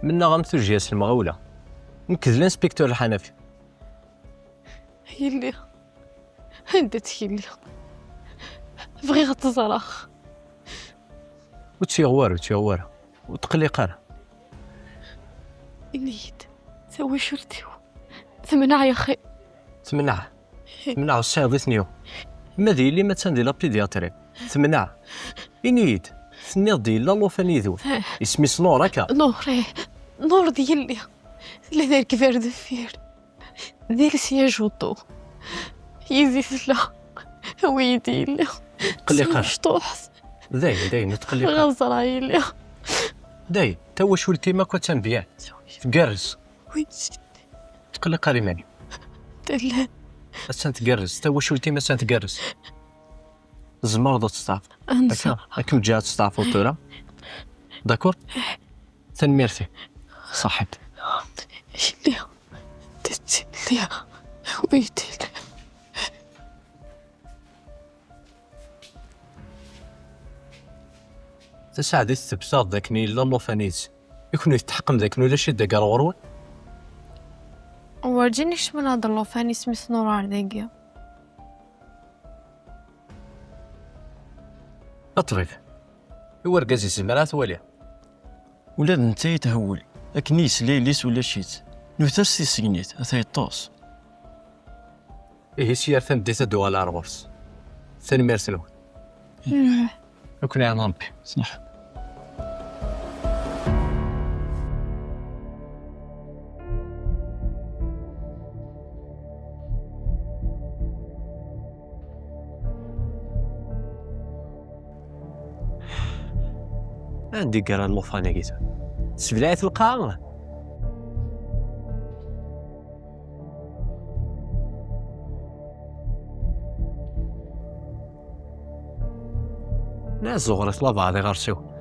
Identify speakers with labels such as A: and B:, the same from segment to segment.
A: منا غنمثل جياس المغاولة نكذ الانسبكتور الحنفي.
B: هي اللي هندت هي اللي بغي غتزرخ
A: وتشيغوار وتقلقار.
B: نيت سوي شرتيو ثمنع يا خي
A: تمنع الساعة ثنيو ما دي اللي ما تندي لا بيدياتري تمنع إنيد ثنيا ديال لوفاني ذو اسمي سنور هكا
B: نور ديالي اللي داير كبير دفير دير سياجوطو يزي فلا ويدي اللي
A: قلقار
B: شطوح
A: داي نتقلقار
B: غزرا يلي
A: داي توا شولتي ما كنت تنبيع تقرز
B: ويتي
A: تقلقاري ماني
B: تلا
A: أسان تقرز توا شولتي ما تقرز زمرضة تستعف
B: انسى
A: هاكم جات تستعف وطيرة داكور تنميرتي صاحب
B: اللي تتلي ويتي
A: تساعد استبساط ذاكني لا لوفانيز يكون يتحكم ذاكنو لا شي دقار غروة
B: ورجينيش من هذا اللوفاني اسمي سنور عرداقيا
A: أطفيت هو رقازي سمرات وليا
C: ولاد نتا يتهول أكنيس ليليس ولا شيت نوثرسي سيغنيت أثاي الطوس
A: إيه سيار ثم ديتا دوال أرغورس ثاني ميرسلو أكون عن ربي
C: صح.
A: عندي قرار لوفاني قيتا سبلايت القاع ناس زغرت لا بعض غرسيو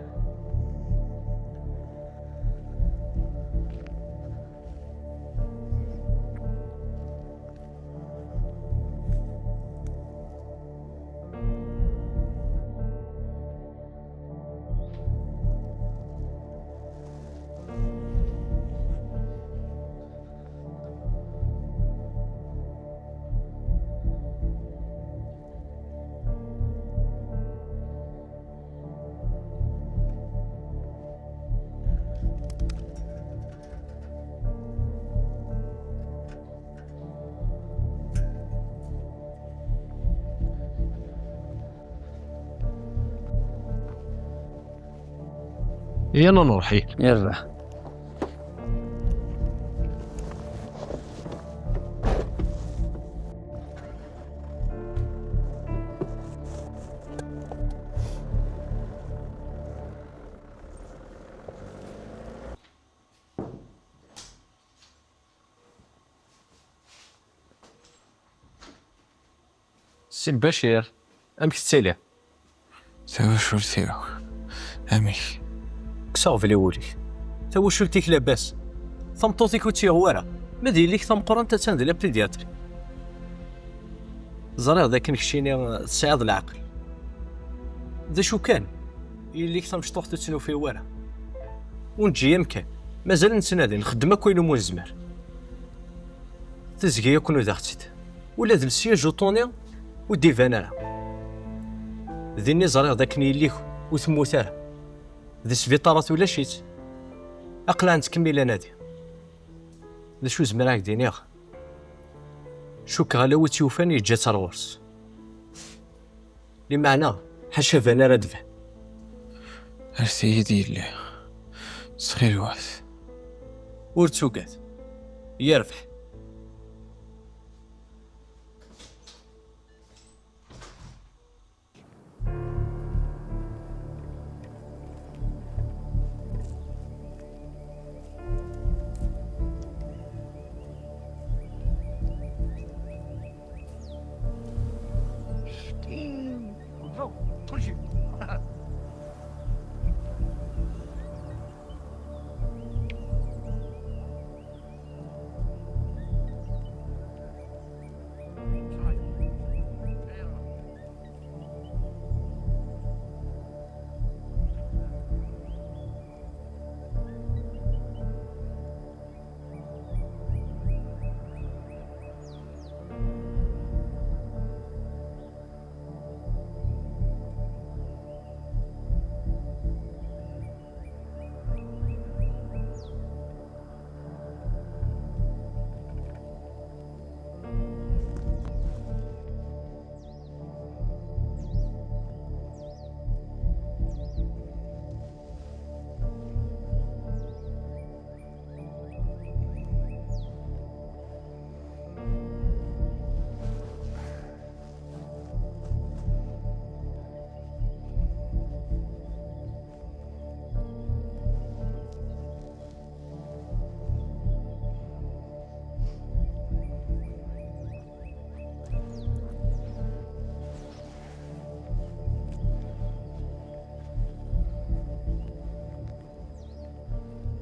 A: يلا نروحي
C: يلا
A: سي البشير أمك تسالي
C: توا شرتيو أميك
A: كساو في لولي توا شلتيك لاباس ثمطوطيك وتيغوارا ما دير ليك ثم قران تتاند لا بيدياتري زرير ذاك نكشيني تصعد العقل ذا شو كان يليك ثم شطوح تتنو في وارا ونجي يمكن مازال نتنادي نخدم كوين مو الزمر تزكي يكونوا داختيت ولا ذا السياج وطوني وديفانا ذيني زرير ذاك نيليك وثموثار ذي سفيطارات ولا شيت أقلع نتكمل نادي ذا شو زمراك دينيغ شو كغلاوت يوفاني جات الغرس لمعنى حاشا فانا ردفه
C: أرسيدي اللي صغير واث
A: ورتوقات يرفح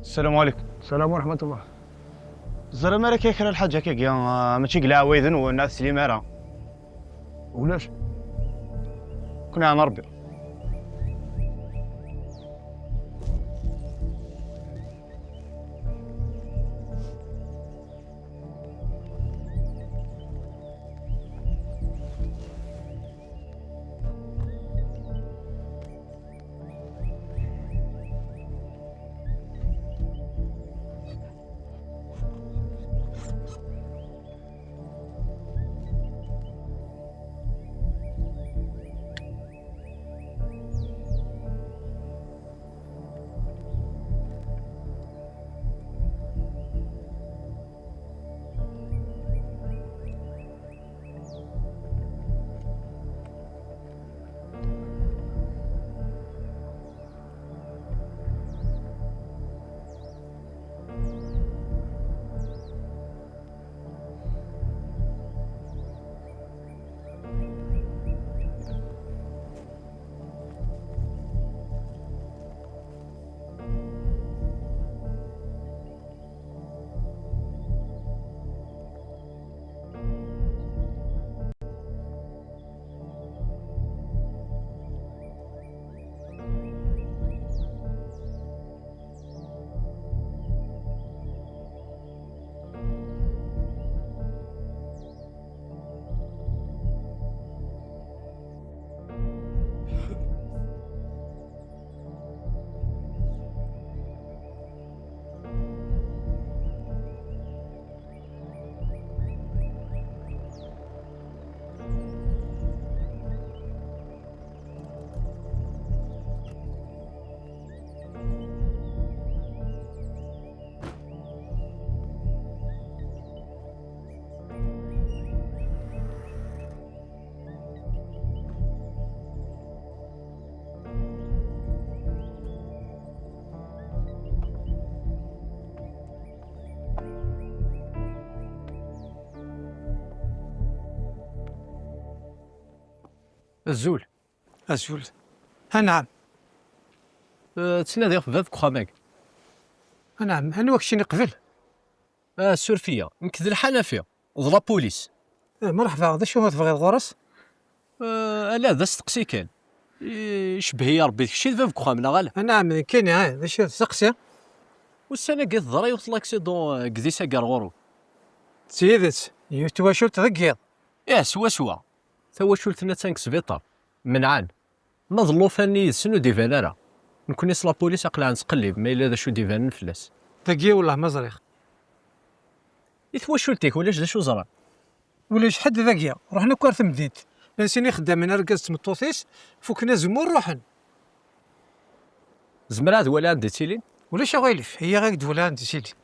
D: السلام عليكم.
E: السلام ورحمة الله.
D: الزلمه راه كيكره الحاج هكاك يا ماشي قلع ويذن والناس اللي مارا
E: ولاش؟
D: كنا عن ربي.
A: الزول
E: أسول. نعم.
A: تسنى في باب كخاماك.
E: نعم، أنا وكشيني قبل.
A: السورفيه يمكن الحنفيه ضرب بوليس.
E: مرحبا، غدا شنو تبغي الغرس؟
A: لا ذا استقسي كان يشبه يا ربي داكشي باب كخامنا غالا.
E: نعم كاين باش سقسي.
A: والسنه قيت ضرا يوصل لاكسيدون كديسا كار غورو.
E: سيدت يتواشل تغيض.
A: سوا ثوا شولتنا تانك سبيطار منعان نظلو فاني سنو ديفانارا نكون يصلا بوليس اقلع نسقلب ما الا ذا شو ديفان فلاس
E: تقي والله ما زريخ.
A: يثوا شولتيك ولاش ذا شو زرا
E: ولاش حد ذاكيا رحنا كوارث مدينت نسيني خدامين رقصت مطوطيس فوكنا زمور روحن.
A: زمراد ولا عندي تيلين
E: ولاش غايلف هي غير دولا عند سيدي.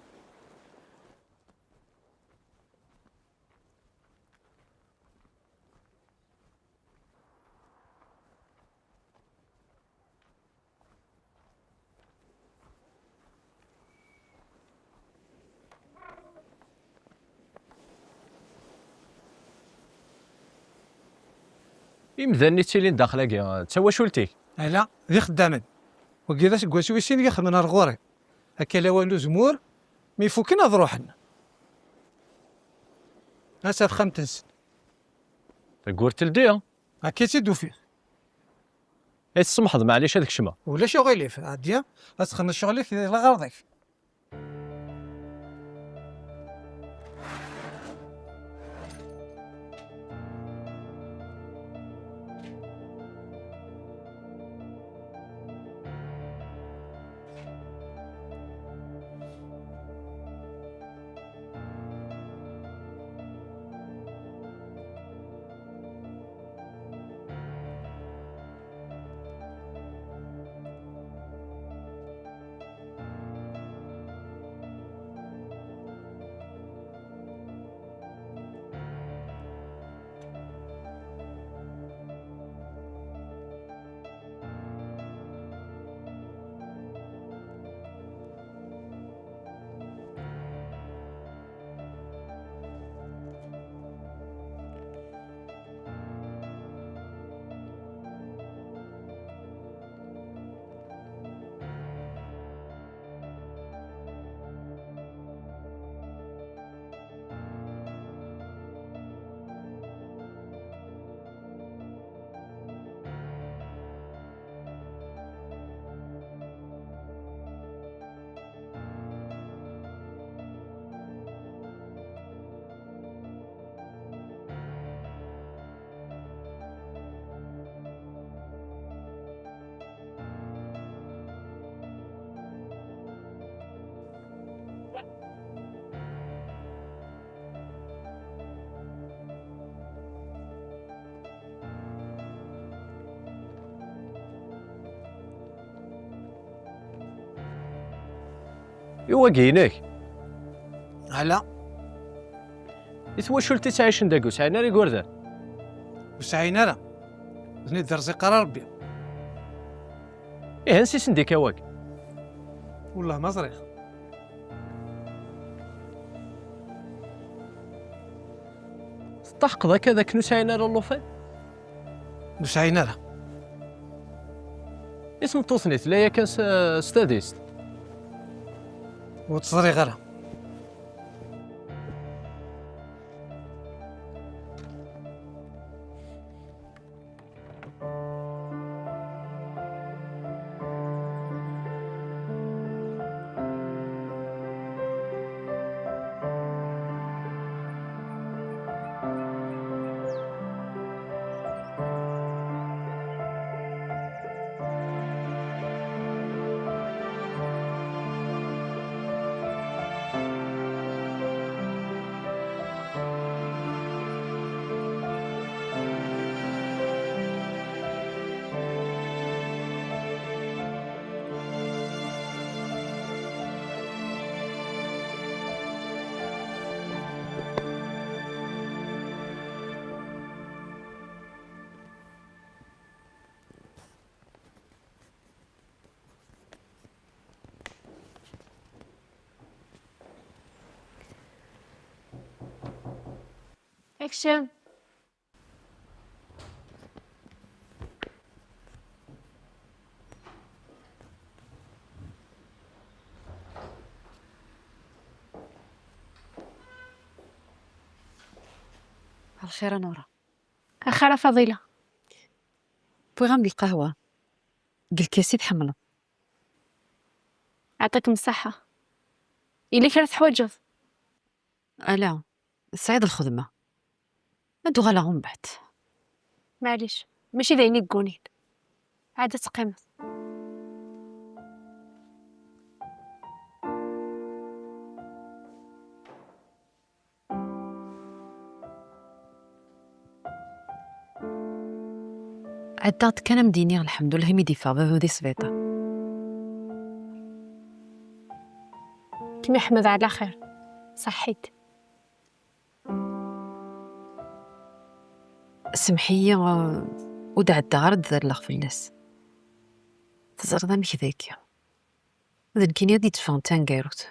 A: يمذني تيلين داخله كيا توا شولتيك
E: لا ذي خدامين وكذا كواسوي سين يخدمنا الغوري هكا لا والو زمور مي فوكنا ضروحنا هسا خمتنس
A: تقول تلديها
E: هكا تيدو فيه
A: السمحض معليش هذاك الشما
E: ولا شغلي عادية اسخن الشغل في غرضك.
A: إوا كايناك
E: على
A: إتواشلتي تعيش نداك وسعينا لي كوردان.
E: وسعينا راه زني درزي قرار ربي.
A: إيه نسيت نديك واك.
E: والله ما صريخ.
A: طاق ذاك هذاك نسعينا للوفي.
E: وسعينا راه
A: اسم تصنيت لا كان ستاديست.
E: وتصريخ راه.
B: اكشن.
F: الخير نورة.
B: اخر فضيلة.
F: بغي غنمد القهوة قل كاسي تحملها.
B: يعطيكم الصحة. إلي كانت حواجز.
F: لا سعيد الخدمة ندو غالا من بعد.
B: معليش ماشي ذايني كونين عادة تقيم.
F: عدات كان مديني الحمد لله ميدي فابا ودي سبيطة.
B: كيما حمد على خير صحيت.
F: سمحية ودع الدار تذلغ في الناس تزرد مش ذاكية ذن كينيا دي تفانتان غيروت.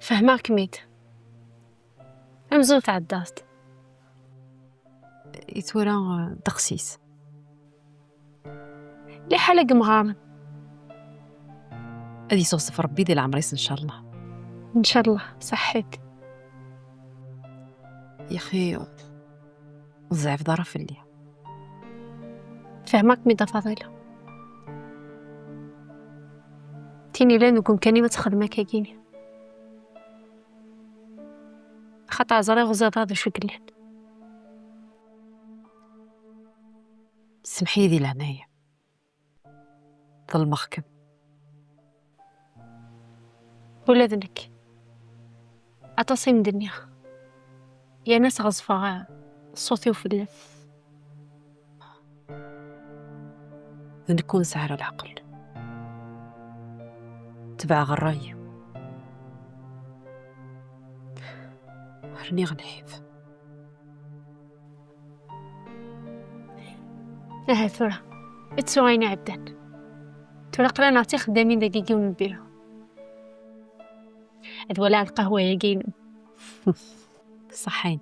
B: فهماك ميت امزوت عدات
F: يتورا تخسيس
B: لي حلق مغارن.
F: هذه صوص في ربي ديال العمريس ان شاء الله.
B: ان شاء الله صحيت.
F: يا اخي وزعف دارا في الليل.
B: فهماك ميدا فضيلة. تيني لا نكون كلمة تخدمك كاكيني خطا زري غزات هذا شو كلين.
F: سمحي ذي لهنايا ظل مخكم
B: ولا ذنك أتصيم الدنيا يا ناس غصفة صوتي وفدنا.
F: نكون سعر العقل تبع غراي هرني غنحيف.
B: ثورة اتسويني عبدا تورا قرا نعطي خدامين دقيقي ونبيرو ولا القهوة يجين
F: صحين.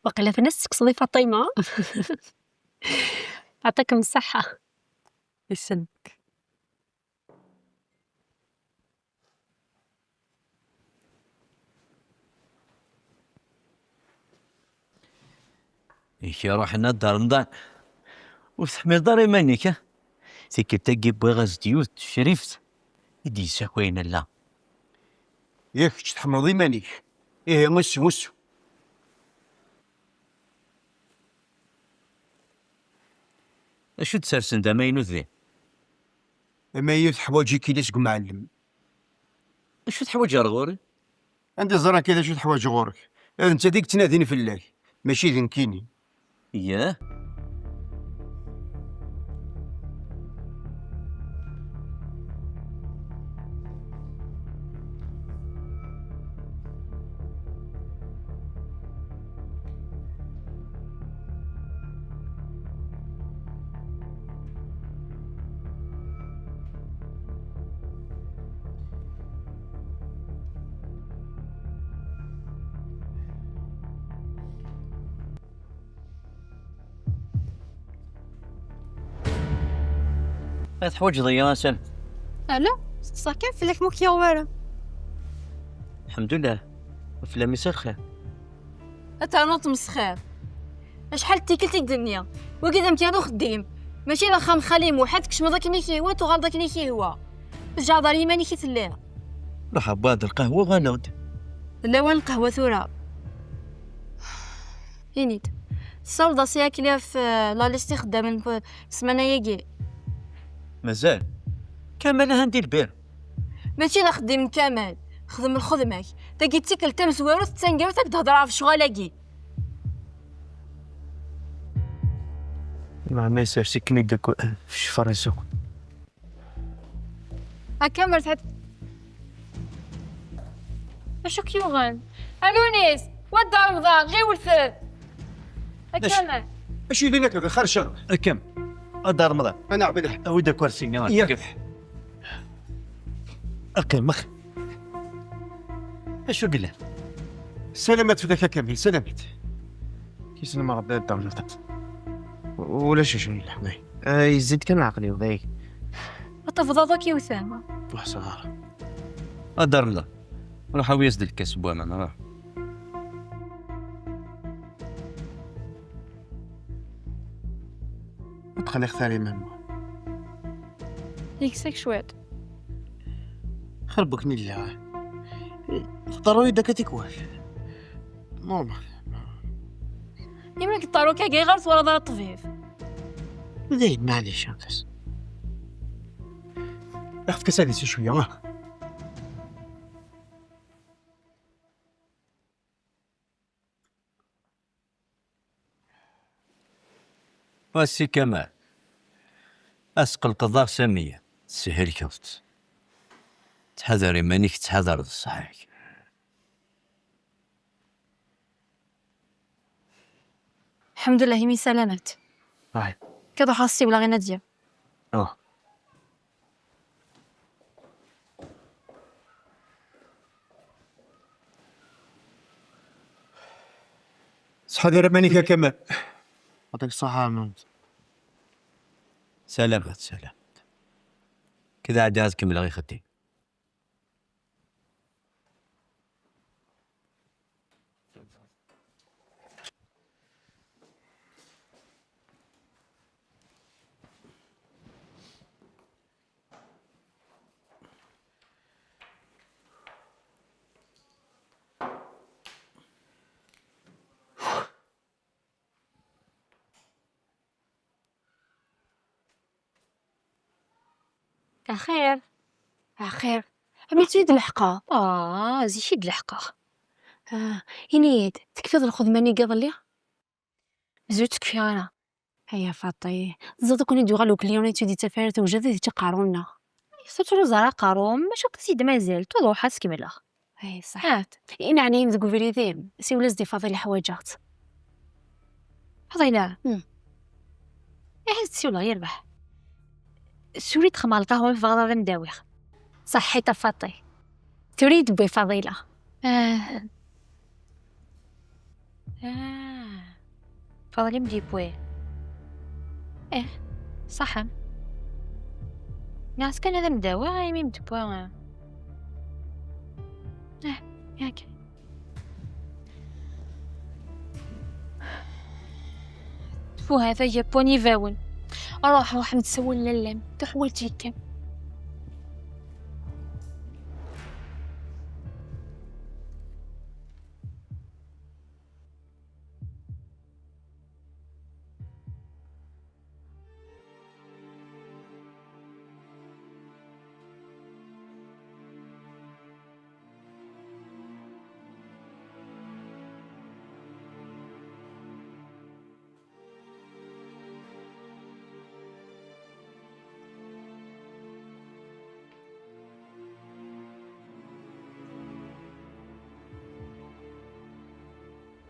B: وقيلا في نفسك صدي فاطمة. يعطيكم الصحة.
F: يسلمك.
G: إيشي روحنا الدار رمضان وتحمي داري مانيك سيكي تاقي بغاز ديوت شريفت يدي ساكوين لا
H: ياك تحمض يمانيك. إيه مسو
G: اشو تسرسن دا ماينو ذي
H: أما يحواجي كي ليش معلم.
G: اشو تحوج رغوري
H: عندي زران كذا شو تحواج غورك. أنت ديك تناديني في الله ماشي ذنكيني.
G: اياه. تحوج ضيا سلم.
I: لا صح كان في لك موكيا والو.
G: الحمد لله وفي لاميس خير.
I: اتعنط مسخير شحال تيكلتي الدنيا وكذا متيانو خديم ماشي لا خام خالي موحد كش مضاك نيكي هو تغلطك نيكي هو الجعدر يماني كي تليها
G: راح بعد القهوة غنود.
I: لا وين القهوة ثورة ينيت الصودا سياكلها في لا ليستي خدام السمانة يجي
G: مازال كمل هندي البير.
I: ماشي لا خديم كامل خدم الخدمك تاكي تيكل تم زوارو تتنقرتك تهضر في شغالاكي
G: ما يصير سكني داك في الشفريسو.
I: أكمل تحت أشو كيوغان ألونيس ودع رمضان غير ولثت أكمل
H: ماشي ذنك خرج
G: كم أدار رمضان
H: انا عبد
G: أودا كورسيني
H: يركح.
G: أكم مخ أشو قلنا
H: سلامات في ذاك كامل سلامات.
D: كيسنا ما غدا الدار ولا شي شنو الحماي.
E: يزيد كان عقلي وضيق.
I: أتفضل كي وسامة
D: بوح صغار.
G: أدار رمضان روح ويزد الكاس بوانا راه.
D: تخلي اختاري منه.
I: يكسك شويت
D: خربك نيلا. اختاروا يدك تكوال. نورمال.
I: يمكن طارو كي غير ورا دار الطفيف
D: زين معليش بس.
H: اخذ كاسالي شويه.
G: واسي كمال أسقل قضاء سامية سهل كوت تحذري مانيك تحذر الصحيح.
I: الحمد لله يمي سلامات
D: هاي.
I: كذا حاسي ولا غير نادية
H: صحة دايرة مانيكا كمال.
D: يعطيك الصحة من
G: سلامات سلامات كذا عاد جهازك من غير خدي.
B: أخير أخير أمي تريد الحقة
F: زي شي الحقة.
B: ينيد تكفي الخدماني قضلي
F: زوج تكفي أنا.
B: هيا فاطي زاد كوني دو غالو كليوني تودي تفارت وجدي تقارونا
F: صوتو زرا قاروم ماشي قصيدة مازال تروح حاس كملا.
B: هاي صح إن عني نذكو فريدين سي ولا زدي فاضي الحوايجات
F: فضيلة سي ولا يربح سوري تخمال القهوة في غضب نداوخ
B: صحي تفاطي تريد بفضيلة
F: فضلي مدي بوي صح ناس كان هذا مداوى غايمي مدي بوي ياك فو هذا يابوني فاون أروح نتسول للم تحول تيكم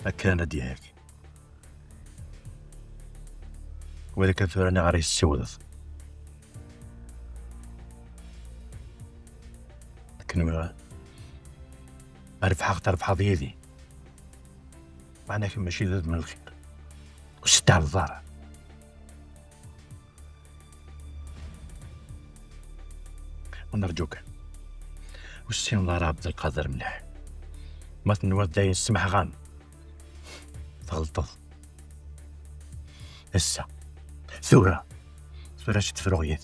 C: هكا انا ديالك ولكن ثوراني غير يسودث لكن تربح يدي معناك ماشي ضد من الخير وشد على الضرر. ونرجوك وشتي الله رابط القدر مليح ما تنوض داين السمح غام تغلطض هسه ثورة شي تفرغيات.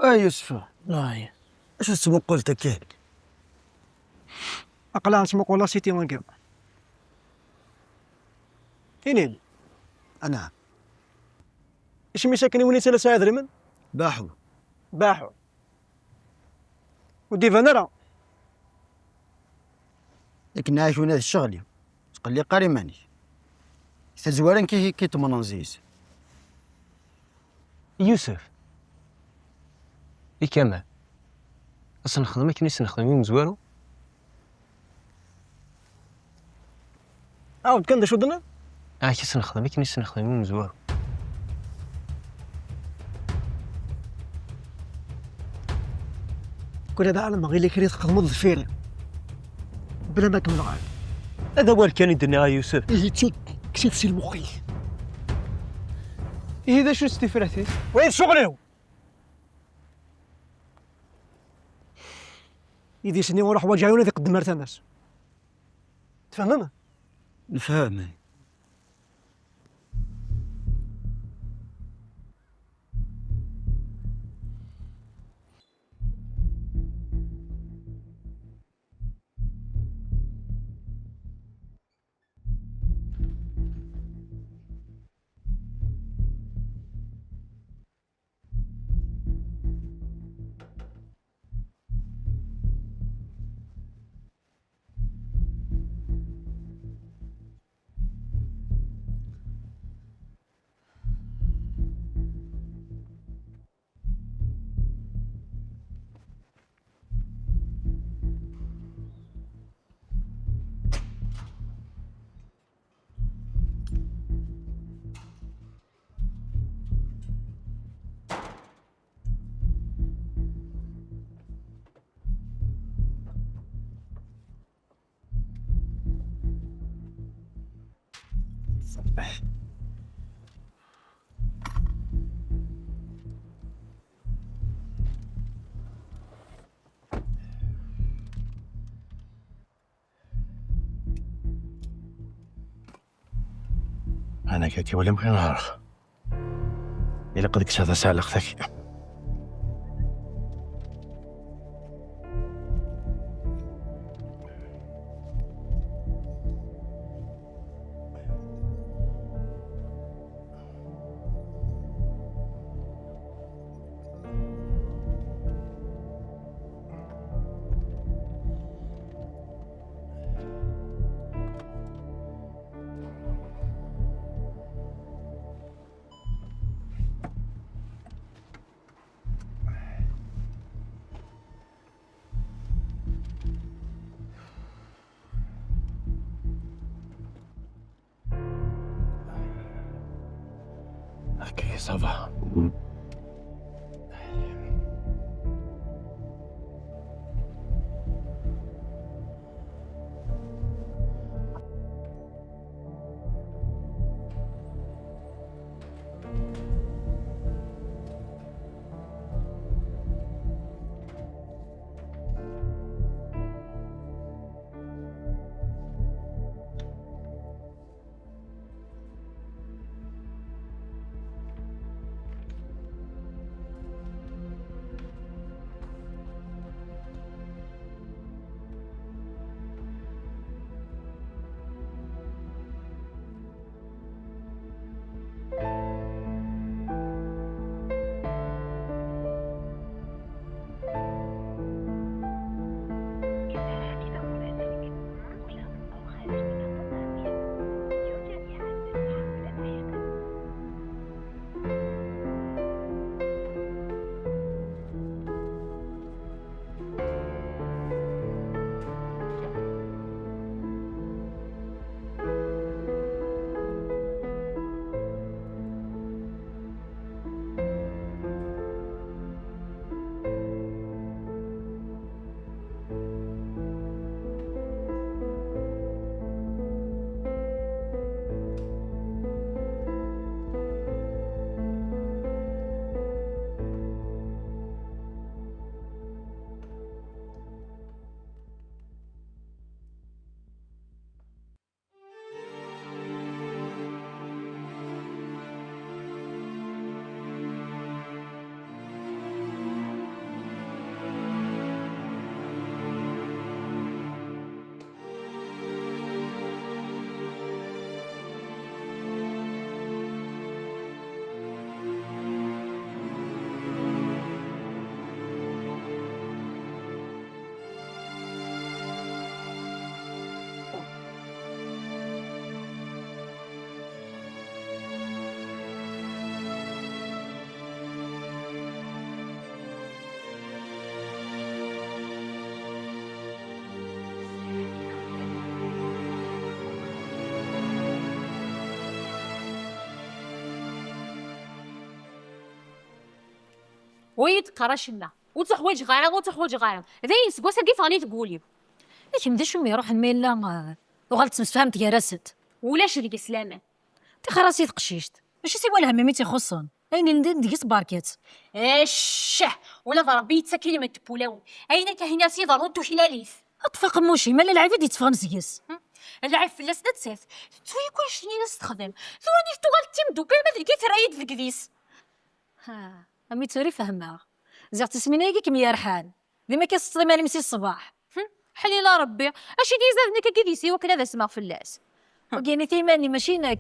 H: يوسف لا اش اسمو قلت كيك
E: أقلع اسمه قولا سيتي وانقل كاينين
H: انا
E: إيش مساكن وني ثلاث ساعات دريمن
H: باحو
E: باحوا ودي فنرا
H: لكن عايش هنا الشغل تقول لي قاري مانيش تزوارن كي تمنزيز
A: يوسف إي كمال أصلا نخدم كي نخدم مزوارو
E: عاود كان دا شو درنا
A: كي نخدم كي نخدم مزوارو
E: كل هذا عالم غير اللي كريت تخدم الضفيرة بلا ما كمل عاد
A: هذا هو اللي كان يدني يوسف.
E: إيه تيك كشف سي المخي إيه هذا شو استفراتي وين شغله يدي سني وراح واجعوني ذي قد مرت الناس تفهم
H: نفهم
C: انا كاكي ولا مكان نعرف الا قد كسات سالق ذكي اوكي صافا
I: ويتقراش لنا وتحوايج غيرهم وتحوايج غيرهم ذاين سكواسا كيف غادي تقولي لكن بدا شو يروح الميلا وغلط مسفهم تجرست ولا شريك سلامه تخراسي تقشيشت ماشي سيوا لها ميمي تيخصن اين نديس باركات اش ولا ضربي حتى كلمه تبولاو اين كاينه سي ضرورتو حلاليث اطفق موشي مال العباد يتفغن سيس العيب في الناس نتساف توي كلشي ناس تخدم ثواني فتوغال تيمدو كان ما ذلك ترايد في الكديس ها امي توري فهمها زعت سميناكي كم يرحان ديما كيصطدي مالي مسي الصباح حليل ربي اش دي زادني كديسي وكذا اسمع فلاس وكاين ثيماني ماشي ناك